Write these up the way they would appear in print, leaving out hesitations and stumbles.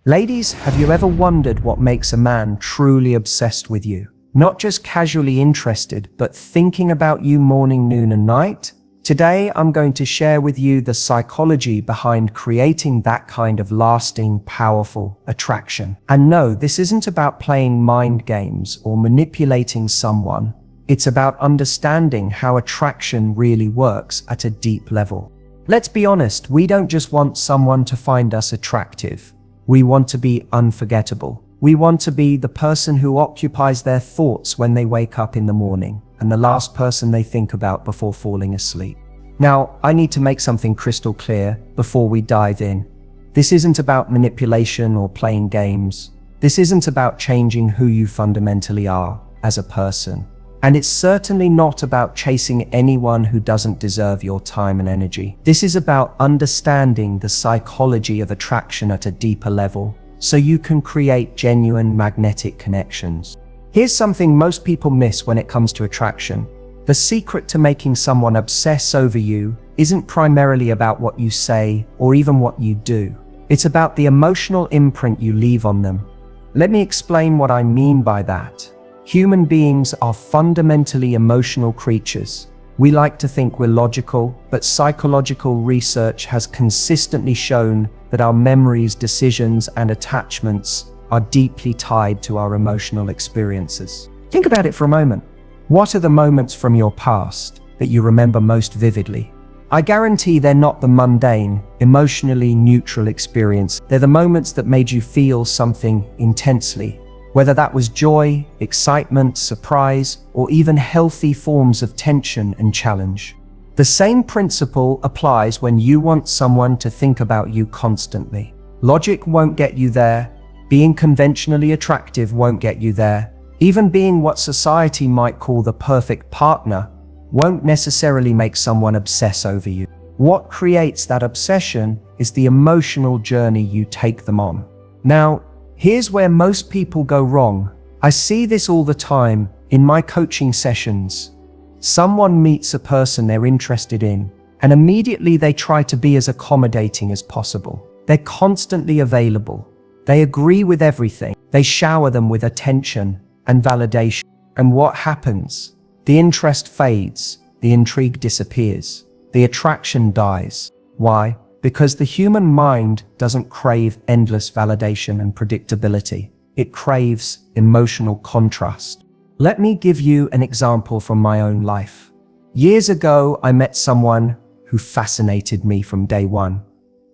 Ladies, have you ever wondered what makes a man truly obsessed with you? Not just casually interested, but thinking about you morning, noon, and night? Today, I'm going to share with you the psychology behind creating that kind of lasting, powerful attraction. And no, this isn't about playing mind games or manipulating someone. It's about understanding how attraction really works at a deep level. Let's be honest, we don't just want someone to find us attractive. We want to be unforgettable. We want to be the person who occupies their thoughts when they wake up in the morning, and the last person they think about before falling asleep. Now, I need to make something crystal clear before we dive in. This isn't about manipulation or playing games. This isn't about changing who you fundamentally are as a person. And it's certainly not about chasing anyone who doesn't deserve your time and energy. This is about understanding the psychology of attraction at a deeper level, so you can create genuine magnetic connections. Here's something most people miss when it comes to attraction. The secret to making someone obsess over you isn't primarily about what you say or even what you do. It's about the emotional imprint you leave on them. Let me explain what I mean by that. Human beings are fundamentally emotional creatures. We like to think we're logical, but psychological research has consistently shown that our memories, decisions, and attachments are deeply tied to our emotional experiences. Think about it for a moment. What are the moments from your past that you remember most vividly? I guarantee they're not the mundane, emotionally neutral experience. They're the moments that made you feel something intensely. Whether that was joy, excitement, surprise, or even healthy forms of tension and challenge. The same principle applies when you want someone to think about you constantly. Logic won't get you there. Being conventionally attractive won't get you there. Even being what society might call the perfect partner won't necessarily make someone obsess over you. What creates that obsession is the emotional journey you take them on. Now, here's where most people go wrong. I see this all the time in my coaching sessions. Someone meets a person they're interested in, and immediately they try to be as accommodating as possible. They're constantly available. They agree with everything. They shower them with attention and validation. And what happens? The interest fades. The intrigue disappears. The attraction dies. Why? Because the human mind doesn't crave endless validation and predictability. It craves emotional contrast. Let me give you an example from my own life. Years ago, I met someone who fascinated me from day one.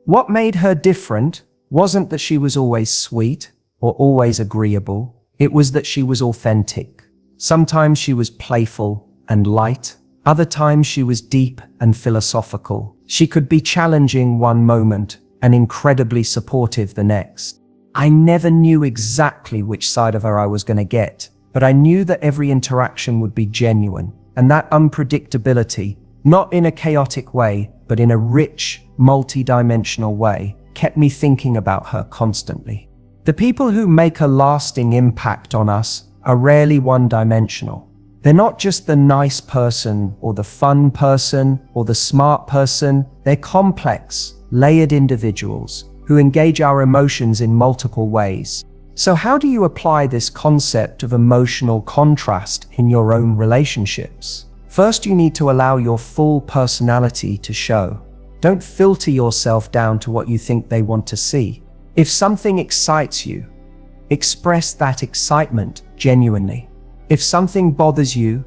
What made her different wasn't that she was always sweet or always agreeable. It was that she was authentic. Sometimes she was playful and light. Other times she was deep and philosophical. She could be challenging one moment and incredibly supportive the next. I never knew exactly which side of her I was going to get, but I knew that every interaction would be genuine. And that unpredictability, not in a chaotic way, but in a rich, multidimensional way, kept me thinking about her constantly. The people who make a lasting impact on us are rarely one-dimensional. They're not just the nice person or the fun person or the smart person. They're complex, layered individuals who engage our emotions in multiple ways. So how do you apply this concept of emotional contrast in your own relationships? First, you need to allow your full personality to show. Don't filter yourself down to what you think they want to see. If something excites you, express that excitement genuinely. If something bothers you,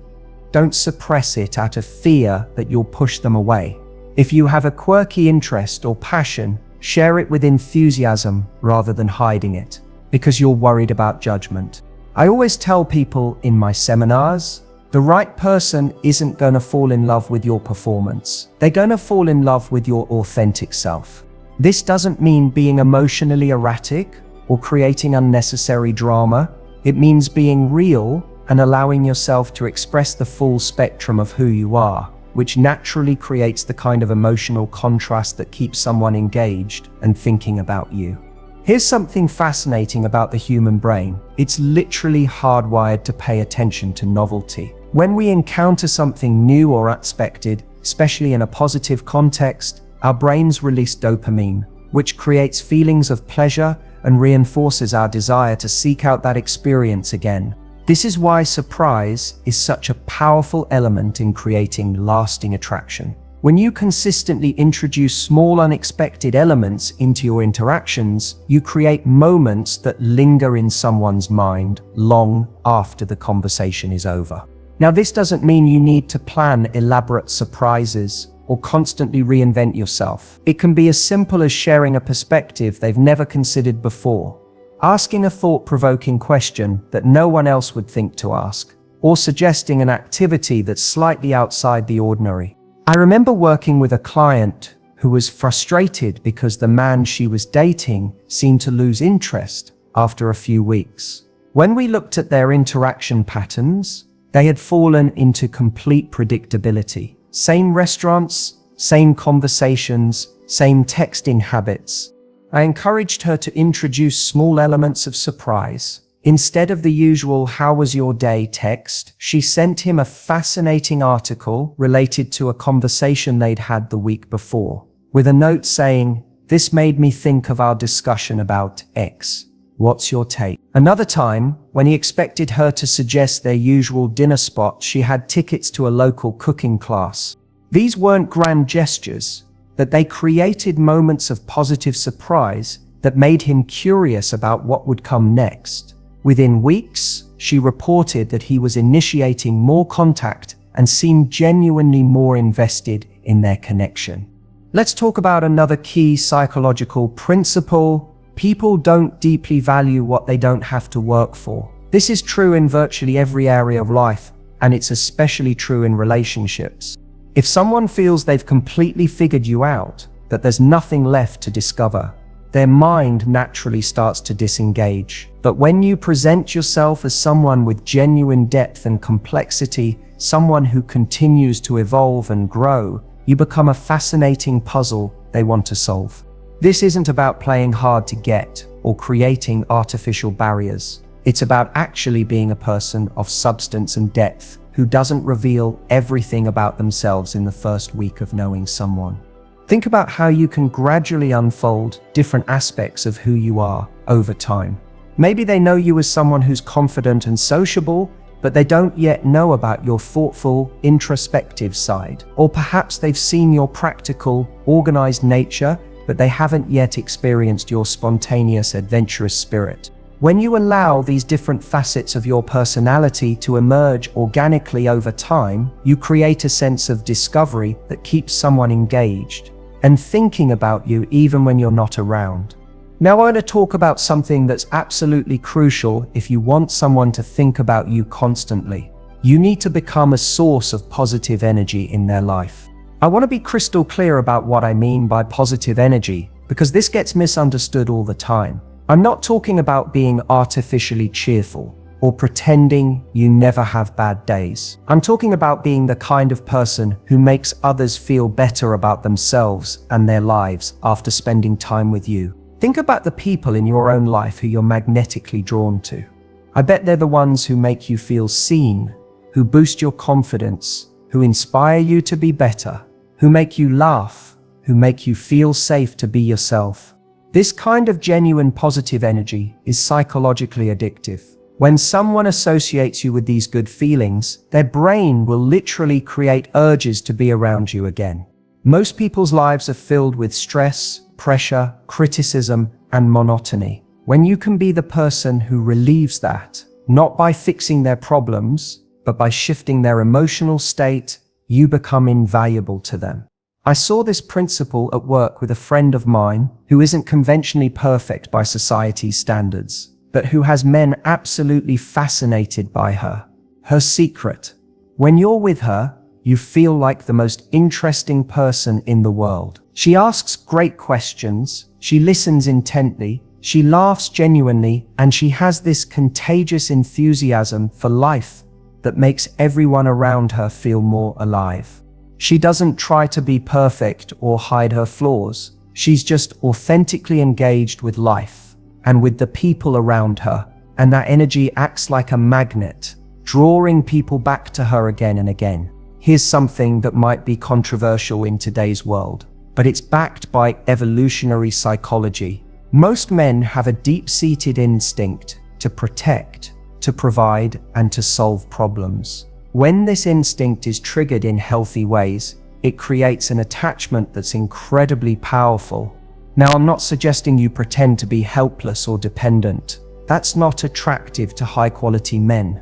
don't suppress it out of fear that you'll push them away. If you have a quirky interest or passion, share it with enthusiasm rather than hiding it, because you're worried about judgment. I always tell people in my seminars, the right person isn't going to fall in love with your performance. They're going to fall in love with your authentic self. This doesn't mean being emotionally erratic or creating unnecessary drama. It means being real and allowing yourself to express the full spectrum of who you are, which naturally creates the kind of emotional contrast that keeps someone engaged and thinking about you. Here's something fascinating about the human brain. It's literally hardwired to pay attention to novelty. When we encounter something new or unexpected, especially in a positive context, our brains release dopamine, which creates feelings of pleasure and reinforces our desire to seek out that experience again. This is why surprise is such a powerful element in creating lasting attraction. When you consistently introduce small unexpected elements into your interactions, you create moments that linger in someone's mind long after the conversation is over. Now, this doesn't mean you need to plan elaborate surprises or constantly reinvent yourself. It can be as simple as sharing a perspective they've never considered before, asking a thought-provoking question that no one else would think to ask, or suggesting an activity that's slightly outside the ordinary. I remember working with a client who was frustrated because the man she was dating seemed to lose interest after a few weeks. When we looked at their interaction patterns, they had fallen into complete predictability. Same restaurants, same conversations, same texting habits. I encouraged her to introduce small elements of surprise. Instead of the usual "how was your day" text, she sent him a fascinating article related to a conversation they'd had the week before, with a note saying, "This made me think of our discussion about X. What's your take?" Another time, when he expected her to suggest their usual dinner spot, she had tickets to a local cooking class. These weren't grand gestures, but they created moments of positive surprise that made him curious about what would come next. Within weeks, she reported that he was initiating more contact and seemed genuinely more invested in their connection. Let's talk about another key psychological principle. People don't deeply value what they don't have to work for. This is true in virtually every area of life, and it's especially true in relationships. If someone feels they've completely figured you out, that there's nothing left to discover, their mind naturally starts to disengage. But when you present yourself as someone with genuine depth and complexity, someone who continues to evolve and grow, you become a fascinating puzzle they want to solve. This isn't about playing hard to get or creating artificial barriers. It's about actually being a person of substance and depth who doesn't reveal everything about themselves in the first week of knowing someone. Think about how you can gradually unfold different aspects of who you are over time. Maybe they know you as someone who's confident and sociable, but they don't yet know about your thoughtful, introspective side. Or perhaps they've seen your practical, organized nature, but they haven't yet experienced your spontaneous, adventurous spirit. When you allow these different facets of your personality to emerge organically over time, you create a sense of discovery that keeps someone engaged and thinking about you even when you're not around. Now I want to talk about something that's absolutely crucial if you want someone to think about you constantly. You need to become a source of positive energy in their life. I want to be crystal clear about what I mean by positive energy, because this gets misunderstood all the time. I'm not talking about being artificially cheerful or pretending you never have bad days. I'm talking about being the kind of person who makes others feel better about themselves and their lives after spending time with you. Think about the people in your own life who you're magnetically drawn to. I bet they're the ones who make you feel seen, who boost your confidence, who inspire you to be better, who make you laugh, who make you feel safe to be yourself. This kind of genuine positive energy is psychologically addictive. When someone associates you with these good feelings, their brain will literally create urges to be around you again. Most people's lives are filled with stress, pressure, criticism, and monotony. When you can be the person who relieves that, not by fixing their problems, but by shifting their emotional state, you become invaluable to them. I saw this principle at work with a friend of mine who isn't conventionally perfect by society's standards, but who has men absolutely fascinated by her. Her secret: when you're with her, you feel like the most interesting person in the world. She asks great questions, she listens intently, she laughs genuinely, and she has this contagious enthusiasm for life that makes everyone around her feel more alive. She doesn't try to be perfect or hide her flaws. She's just authentically engaged with life and with the people around her, and that energy acts like a magnet, drawing people back to her again and again. Here's something that might be controversial in today's world, but it's backed by evolutionary psychology. Most men have a deep-seated instinct to protect, to provide, and to solve problems. When this instinct is triggered in healthy ways, it creates an attachment that's incredibly powerful. Now, I'm not suggesting you pretend to be helpless or dependent. That's not attractive to high-quality men.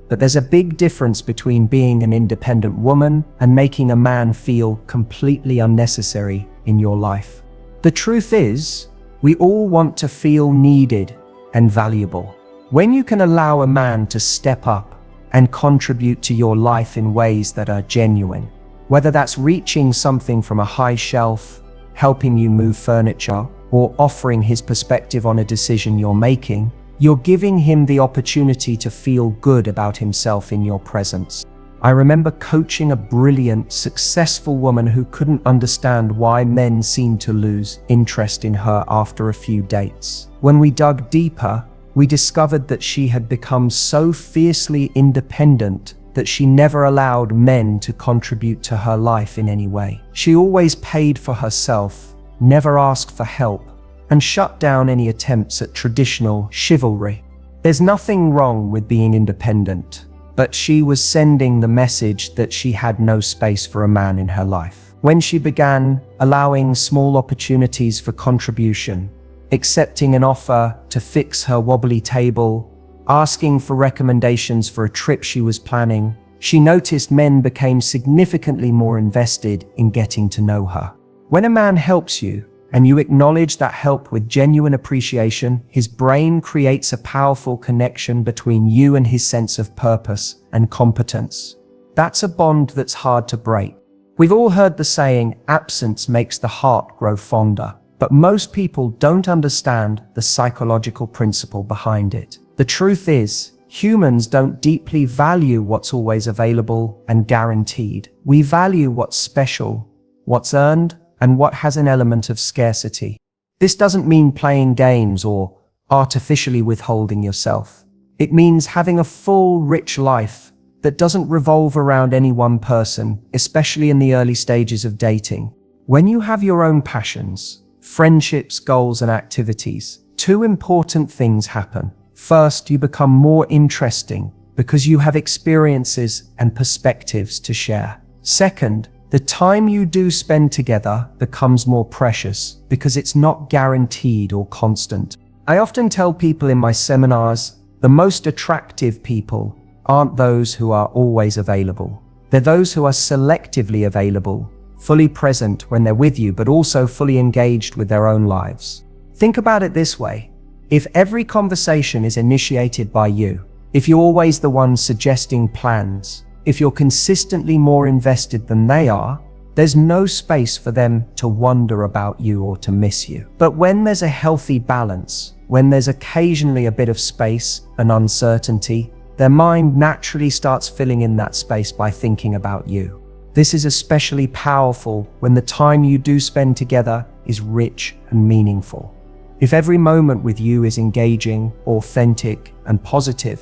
But there's a big difference between being an independent woman and making a man feel completely unnecessary in your life. The truth is, we all want to feel needed and valuable. When you can allow a man to step up and contribute to your life in ways that are genuine, whether that's reaching something from a high shelf, helping you move furniture, or offering his perspective on a decision you're making, you're giving him the opportunity to feel good about himself in your presence. I remember coaching a brilliant, successful woman who couldn't understand why men seemed to lose interest in her after a few dates. When we dug deeper, we discovered that she had become so fiercely independent that she never allowed men to contribute to her life in any way. She always paid for herself, never asked for help, and shut down any attempts at traditional chivalry. There's nothing wrong with being independent, but she was sending the message that she had no space for a man in her life. When she began allowing small opportunities for contribution, accepting an offer to fix her wobbly table, asking for recommendations for a trip she was planning, she noticed men became significantly more invested in getting to know her. When a man helps you, and you acknowledge that help with genuine appreciation, his brain creates a powerful connection between you and his sense of purpose and competence. That's a bond that's hard to break. We've all heard the saying, absence makes the heart grow fonder, but most people don't understand the psychological principle behind it. The truth is, humans don't deeply value what's always available and guaranteed. We value what's special, what's earned, and what has an element of scarcity. This doesn't mean playing games or artificially withholding yourself. It means having a full, rich life that doesn't revolve around any one person, especially in the early stages of dating. When you have your own passions, friendships, goals, and activities, two important things happen. First, you become more interesting because you have experiences and perspectives to share. Second, the time you do spend together becomes more precious because it's not guaranteed or constant. I often tell people in my seminars, the most attractive people aren't those who are always available. They're those who are selectively available, fully present when they're with you, but also fully engaged with their own lives. Think about it this way. If every conversation is initiated by you, if you're always the one suggesting plans, if you're consistently more invested than they are, there's no space for them to wonder about you or to miss you. But when there's a healthy balance, when there's occasionally a bit of space and uncertainty, their mind naturally starts filling in that space by thinking about you. This is especially powerful when the time you do spend together is rich and meaningful. If every moment with you is engaging, authentic, and positive,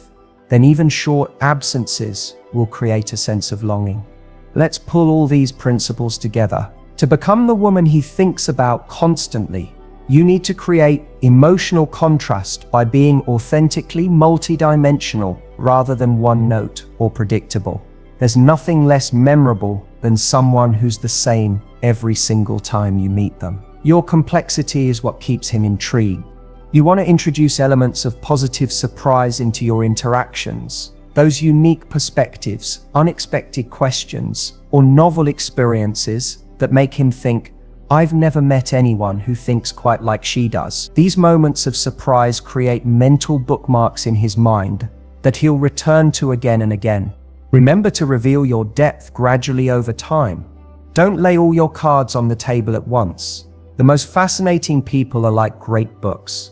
then even short absences will create a sense of longing. Let's pull all these principles together. To become the woman he thinks about constantly, you need to create emotional contrast by being authentically multidimensional rather than one note or predictable. There's nothing less memorable than someone who's the same every single time you meet them. Your complexity is what keeps him intrigued. You want to introduce elements of positive surprise into your interactions. Those unique perspectives, unexpected questions, or novel experiences that make him think, I've never met anyone who thinks quite like she does. These moments of surprise create mental bookmarks in his mind that he'll return to again and again. Remember to reveal your depth gradually over time. Don't lay all your cards on the table at once. The most fascinating people are like great books.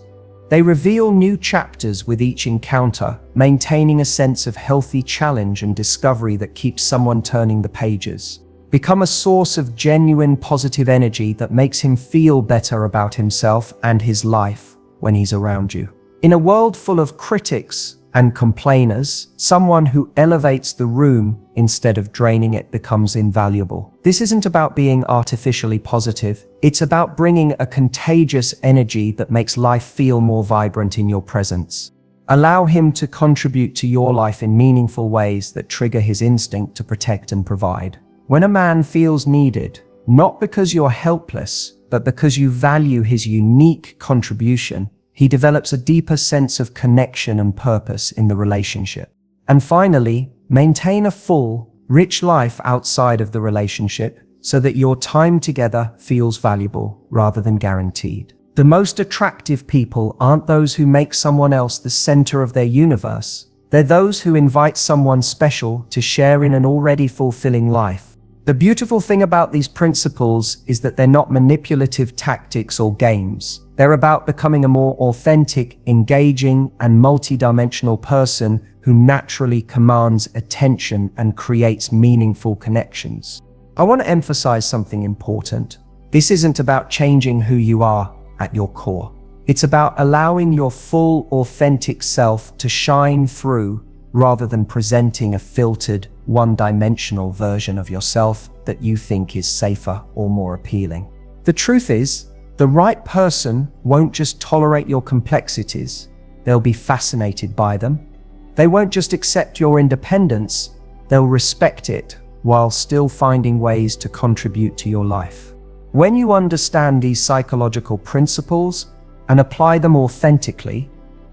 They reveal new chapters with each encounter, maintaining a sense of healthy challenge and discovery that keeps someone turning the pages. Become a source of genuine positive energy that makes him feel better about himself and his life when he's around you. In a world full of critics and complainers, someone who elevates the room instead of draining it becomes invaluable. This isn't about being artificially positive, It's about bringing a contagious energy that makes life feel more vibrant in your presence. Allow him to contribute to your life in meaningful ways that trigger his instinct to protect and provide. When a man feels needed, not because you're helpless, but because you value his unique contribution, he develops a deeper sense of connection and purpose in the relationship. And finally, maintain a full, rich life outside of the relationship so that your time together feels valuable rather than guaranteed. The most attractive people aren't those who make someone else the center of their universe. They're those who invite someone special to share in an already fulfilling life. The beautiful thing about these principles is that they're not manipulative tactics or games. They're about becoming a more authentic, engaging, and multidimensional person who naturally commands attention and creates meaningful connections. I want to emphasize something important. This isn't about changing who you are at your core. It's about allowing your full, authentic self to shine through rather than presenting a filtered, one-dimensional version of yourself that you think is safer or more appealing. The truth is, the right person won't just tolerate your complexities, they'll be fascinated by them. They won't just accept your independence, they'll respect it while still finding ways to contribute to your life. When you understand these psychological principles and apply them authentically,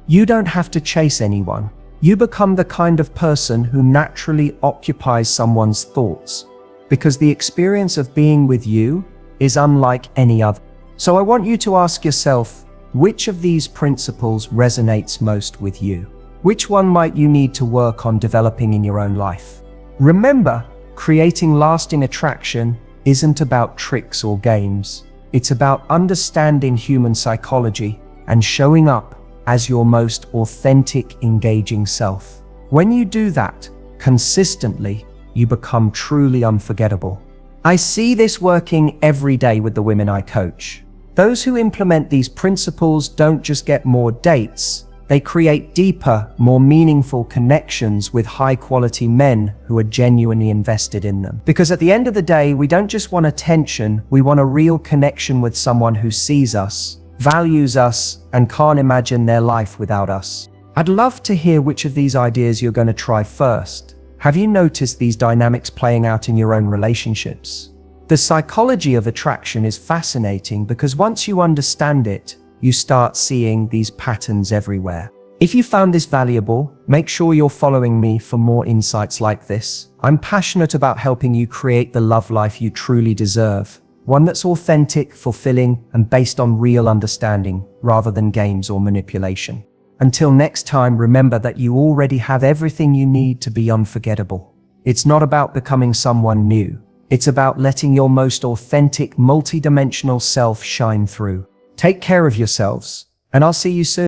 you don't have to chase anyone. You become the kind of person who naturally occupies someone's thoughts, because the experience of being with you is unlike any other. So I want you to ask yourself, which of these principles resonates most with you? Which one might you need to work on developing in your own life? Remember, creating lasting attraction isn't about tricks or games. It's about understanding human psychology and showing up as your most authentic, engaging self. When you do that consistently, you become truly unforgettable. I see this working every day with the women I coach. Those who implement these principles don't just get more dates, they create deeper, more meaningful connections with high-quality men who are genuinely invested in them. Because at the end of the day, we don't just want attention, we want a real connection with someone who sees us, values us, and can't imagine their life without us. I'd love to hear which of these ideas you're going to try first. Have you noticed these dynamics playing out in your own relationships? The psychology of attraction is fascinating because once you understand it, you start seeing these patterns everywhere. If you found this valuable, make sure you're following me for more insights like this. I'm passionate about helping you create the love life you truly deserve. One that's authentic, fulfilling, and based on real understanding, rather than games or manipulation. Until next time, remember that you already have everything you need to be unforgettable. It's not about becoming someone new. It's about letting your most authentic, multidimensional self shine through. Take care of yourselves, and I'll see you soon.